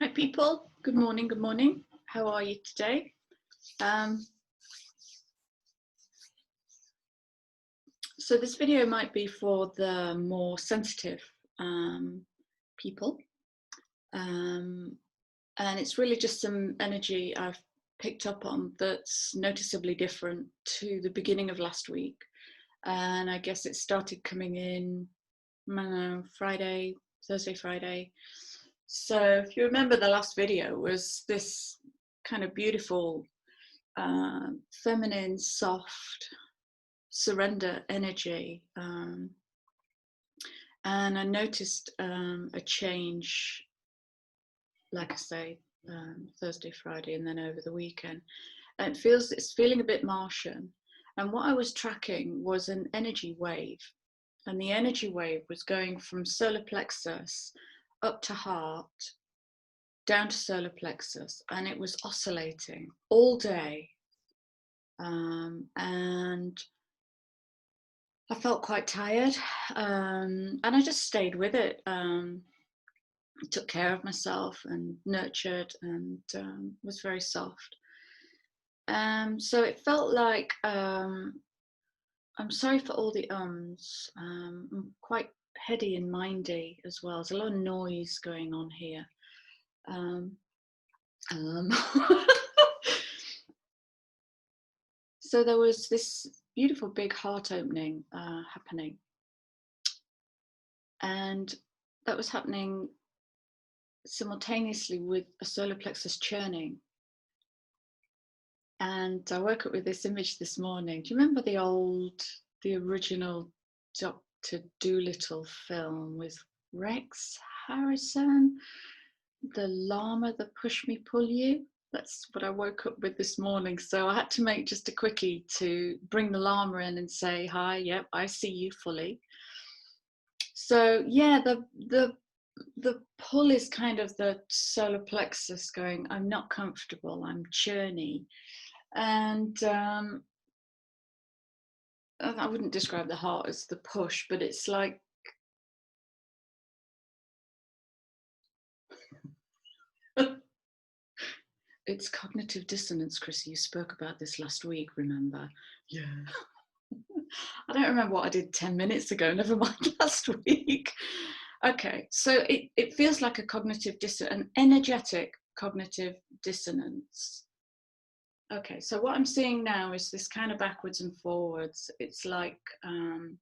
Hi people, good morning, good morning. How are you today? So this video might be for the more sensitive people. And it's really just some energy I've picked up on that's noticeably different to the beginning of last week. And I guess it started coming in, I don't know, Thursday, Friday. So if you remember, the last video was this kind of beautiful, feminine, soft, surrender energy. And I noticed a change, like I say, Thursday, Friday, and then over the weekend. And it's feeling a bit Martian. And what I was tracking was an energy wave. And the energy wave was going from solar plexus up to heart, down to solar plexus, and it was oscillating all day. And I felt quite tired, and I just stayed with it. Took care of myself and nurtured, and was very soft. So it felt like, I'm sorry for all the ums. I'm quite heady and mindy as well. There's a lot of noise going on here. So there was this beautiful big heart opening happening, and that was happening simultaneously with a solar plexus churning. And I woke up with this image this morning. Do you remember the original Dr. Dolittle film with Rex Harrison? The llama that pushed me, pull you? That's what I woke up with this morning. So I had to make just a quickie to bring the llama in and say, hi, yep, I see you fully. So yeah, the pull is kind of the solar plexus going, I'm not comfortable, I'm churny. And I wouldn't describe the heart as the push, but it's like, it's cognitive dissonance, Chrissy. You spoke about this last week, remember? Yeah. I don't remember what I did 10 minutes ago, never mind last week. Okay, so it feels like a cognitive dissonance, an energetic cognitive dissonance. Okay, so what I'm seeing now is this kind of backwards and forwards. It's like 13.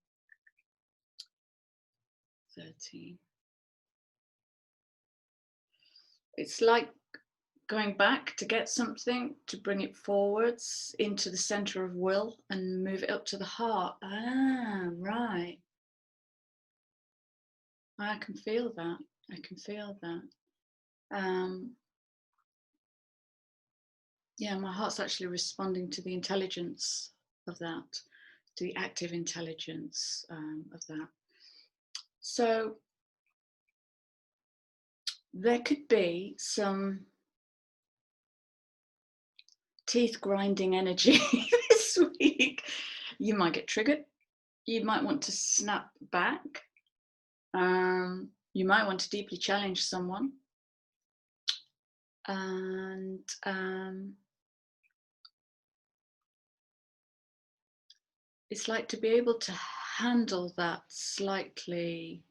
It's like going back to get something, to bring it forwards into the center of will and move it up to the heart. Ah, right. I can feel that. I can feel that. Yeah, my heart's actually responding to the intelligence of that, to the active intelligence of that. So there could be some teeth grinding energy this week. You might get triggered. You might want to snap back. You might want to deeply challenge someone. And it's like to be able to handle that slightly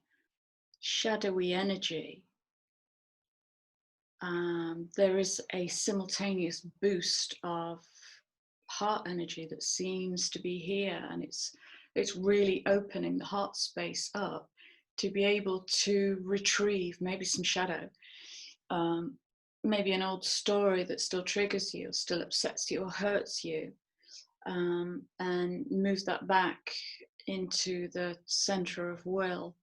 shadowy energy. There is a simultaneous boost of heart energy that seems to be here, and it's really opening the heart space up to be able to retrieve maybe some shadow, maybe an old story that still triggers you, or still upsets you, or hurts you, and move that back into the center of will.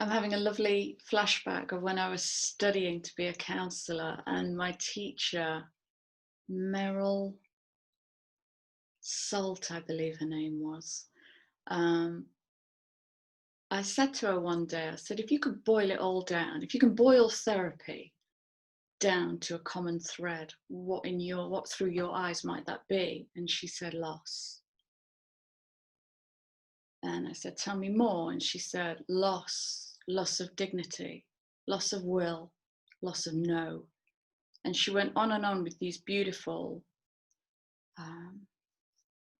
I'm having a lovely flashback of when I was studying to be a counsellor, and my teacher, Meryl Salt, I believe her name was. I said to her one day, I said, if you could boil it all down, if you can boil therapy down to a common thread, what through your eyes might that be? And she said, loss. And I said, tell me more. And she said, loss loss of dignity, loss of will, loss of no. And she went on and on with these beautiful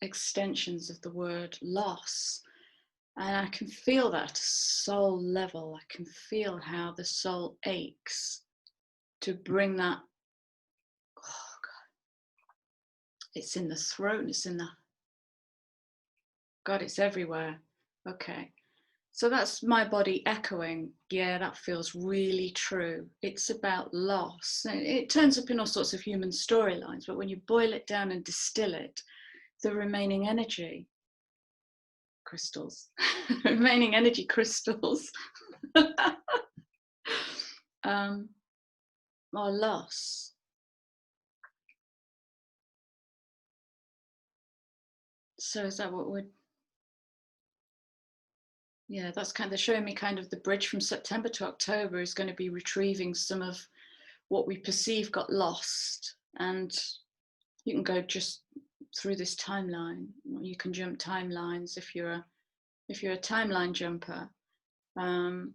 extensions of the word loss. And I can feel that at a soul level. I can feel how the soul aches to bring that. Oh God, it's in the throat, it's in the, God, it's everywhere. Okay. So that's my body echoing, yeah, that feels really true. It's about loss. It turns up in all sorts of human storylines, but when you boil it down and distill it, the remaining energy crystals, remaining energy crystals are loss. So is that what would, yeah, that's kind of showing me kind of the bridge from September to October is going to be retrieving some of what we perceive got lost. And you can go just through this timeline. You can jump timelines if you're a timeline jumper. You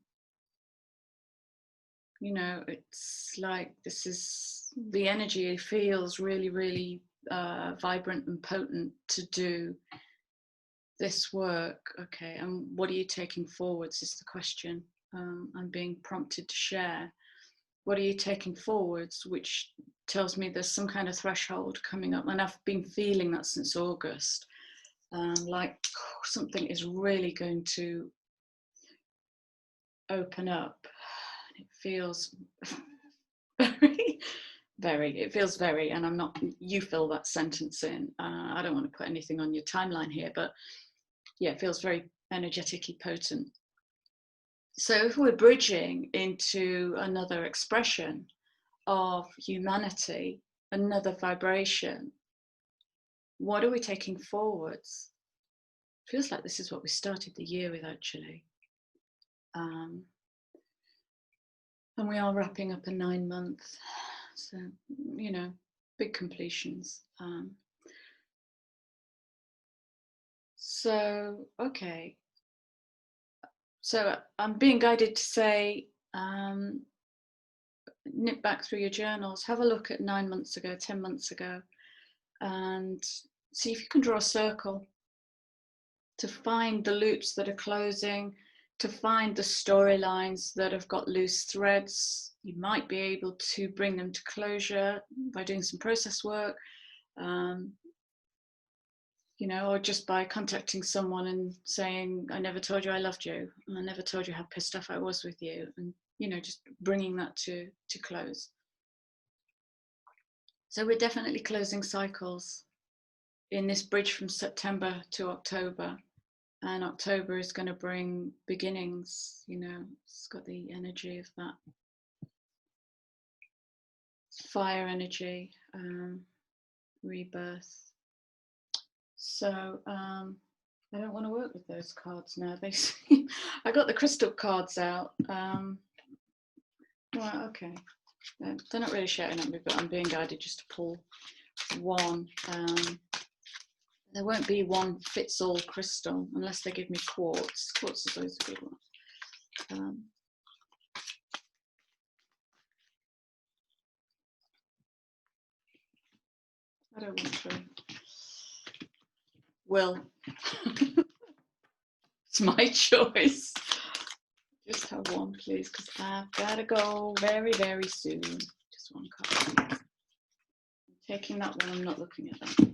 know, it's like this is the energy feels really, really vibrant and potent to do this work. Okay, and what are you taking forwards is the question. I'm being prompted to share. What are you taking forwards, which tells me there's some kind of threshold coming up, and I've been feeling that since August. Like something is really going to open up. It feels very, and I'm not, you fill that sentence in. I don't want to put anything on your timeline here, but yeah, it feels very energetically potent. So if we're bridging into another expression of humanity, another vibration, what are we taking forwards? Feels like this is what we started the year with, actually. And we are wrapping up a 9-month, so, you know, big completions. So, okay. So I'm being guided to say, nip back through your journals, have a look at 9 months ago, 10 months ago, and see if you can draw a circle to find the loops that are closing, to find the storylines that have got loose threads. You might be able to bring them to closure by doing some process work, you know, or just by contacting someone and saying, I never told you I loved you, and I never told you how pissed off I was with you, and, you know, just bringing that to close. So we're definitely closing cycles in this bridge from September to October. And October is going to bring beginnings, you know, it's got the energy of that fire energy, rebirth. So I don't want to work with those cards now. They seem, I got the crystal cards out. Well, okay. They're not really shouting at me, but I'm being guided just to pull one. There won't be one fits all crystal unless they give me quartz. Quartz is always a good one. I don't want to. Well, it's my choice. Just have one, please, because I've got to go very, very soon. Just one card. I'm taking that one. I'm not looking at that.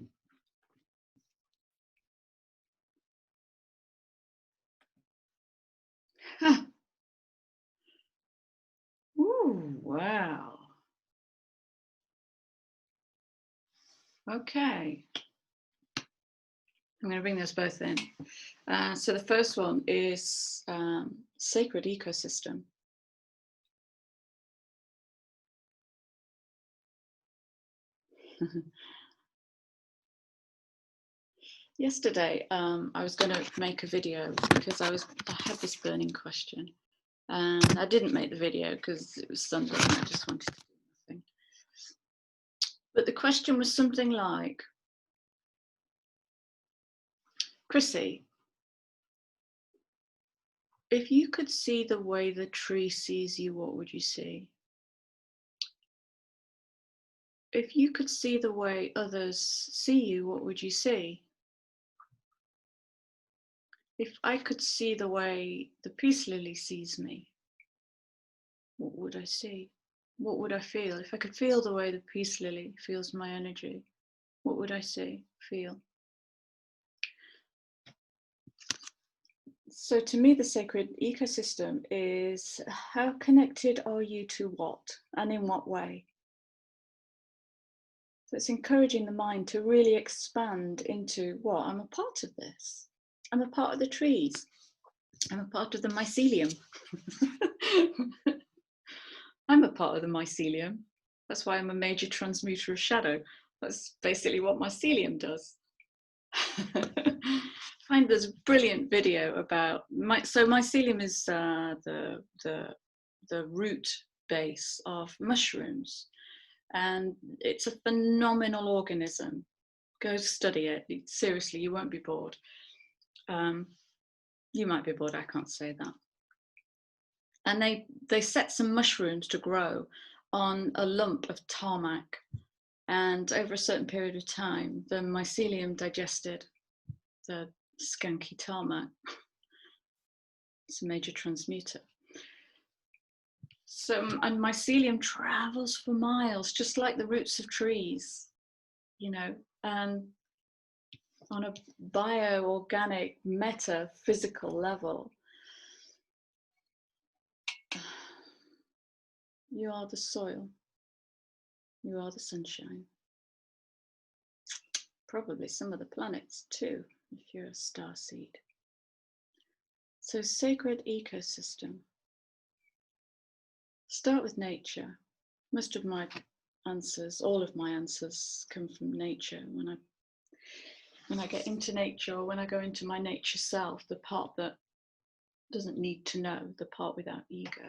Huh. Ooh, wow. Okay. I'm going to bring those both in. So the first one is sacred ecosystem. Yesterday, I was going to make a video because I had this burning question, and I didn't make the video because it was Sunday and I just wanted to do nothing. But the question was something like, Chrissy, If you could see the way the tree sees you, what would you see? If you could see the way others see you, what would you see? If I could see the way the peace lily sees me, what would I see? What would I feel? If I could feel the way the peace lily feels my energy, what would I see, feel? So to me, the sacred ecosystem is how connected are you to what and in what way? So it's encouraging the mind to really expand into, well, I'm a part of this. I'm a part of the trees. I'm a part of the mycelium. I'm a part of the mycelium. That's why I'm a major transmuter of shadow. That's basically what mycelium does. I find there's a brilliant video about so mycelium is the root base of mushrooms, and it's a phenomenal organism. Go study it. Seriously, you won't be bored. You might be bored, I can't say that. And they set some mushrooms to grow on a lump of tarmac, and over a certain period of time the mycelium digested the skanky tarmac. It's a major transmuter. So, and mycelium travels for miles, just like the roots of trees, you know, and on a bioorganic, metaphysical level, you are the soil, you are the sunshine, probably some of the planets too, if you're a starseed. So sacred ecosystem. Start with nature. Most of my answers, all of my answers, come from nature. When I get into nature, or when I go into my nature self, the part that doesn't need to know, the part without ego.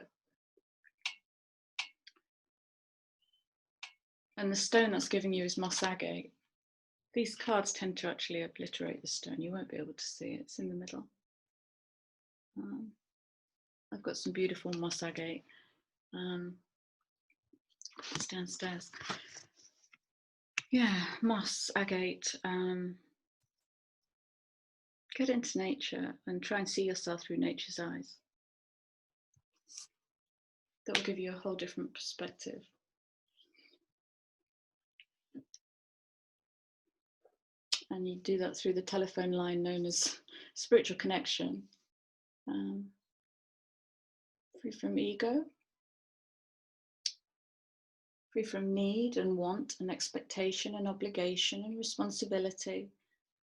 And the stone that's giving you is moss agate. These cards tend to actually obliterate the stone. You won't be able to see it. It's in the middle. I've got some beautiful moss agate. It's downstairs. Yeah, moss agate. Get into nature and try and see yourself through nature's eyes. That will give you a whole different perspective. And you do that through the telephone line known as spiritual connection. Free from ego, free from need and want and expectation and obligation and responsibility.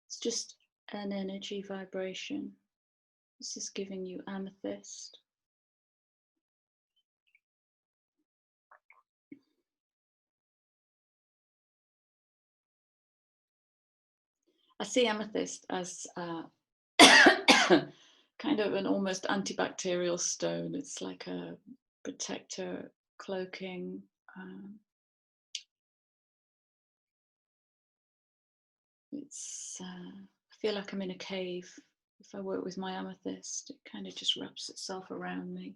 It's just an energy vibration. This is giving you amethyst. I see amethyst as kind of an almost antibacterial stone. It's like a protector, cloaking. I feel like I'm in a cave. If I work with my amethyst, it kind of just wraps itself around me.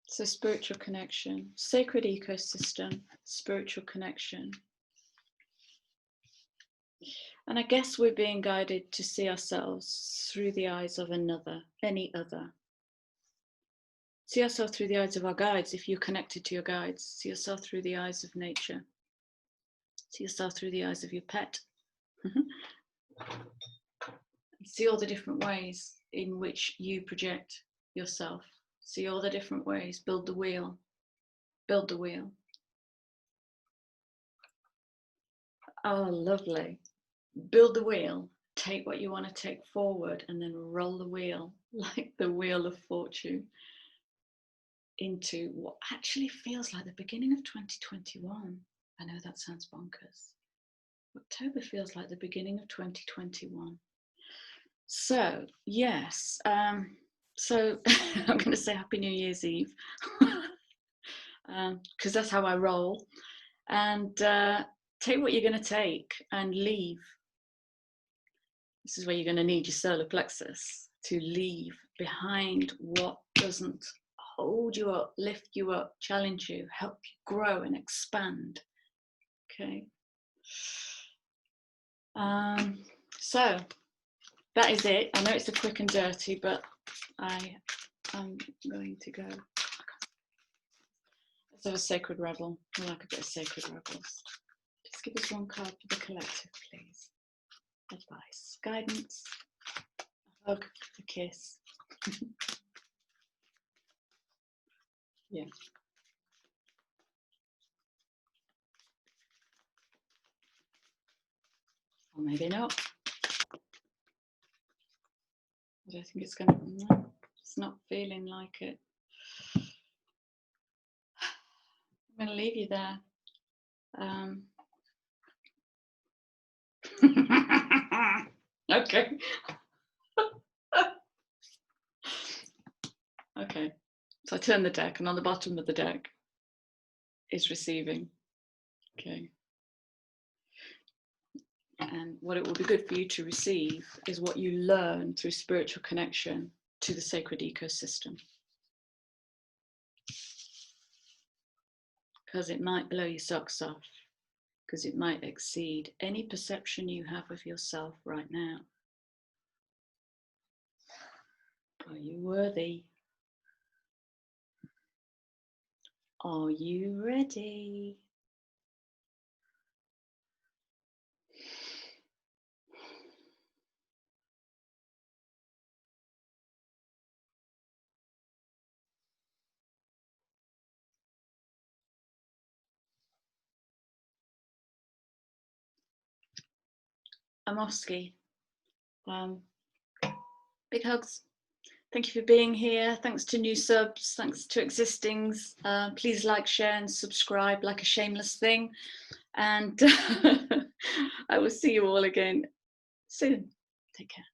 So spiritual connection, sacred ecosystem, spiritual connection. And I guess we're being guided to see ourselves through the eyes of another, any other. See yourself through the eyes of our guides if you're connected to your guides. See yourself through the eyes of nature. See yourself through the eyes of your pet. See all the different ways in which you project yourself. See all the different ways. Build the wheel. Build the wheel. Oh, lovely. Build the wheel. Take what you want to take forward and then roll the wheel like the wheel of fortune into what actually feels like the beginning of 2021. I know that sounds bonkers. October feels like the beginning of 2021. So, yes. So I'm going to say Happy New Year's Eve because that's how I roll. And take what you're going to take and leave. This is where you're going to need your solar plexus to leave behind what doesn't hold you up, lift you up, challenge you, help you grow and expand. Okay. So that is it. I know it's a quick and dirty, but I am going to go. Let's have a sacred rebel. I like a bit of sacred rebels. Just give us one card for the collective, please. Advice, guidance, a hug, a kiss. Yeah. Or maybe not. I don't think it's going to, no, it's not feeling like it. I'm going to leave you there. Okay. Okay. So I turn the deck, and on the bottom of the deck is receiving. Okay. And what it will be good for you to receive is what you learn through spiritual connection to the sacred ecosystem. Because it might blow your socks off, because it might exceed any perception you have of yourself right now. Are you worthy? Are you ready? I'm Oski. Big hugs. Thank you for being here. Thanks to new subs. Thanks to existings. Please like, share, and subscribe like a shameless thing. And I will see you all again soon. Take care.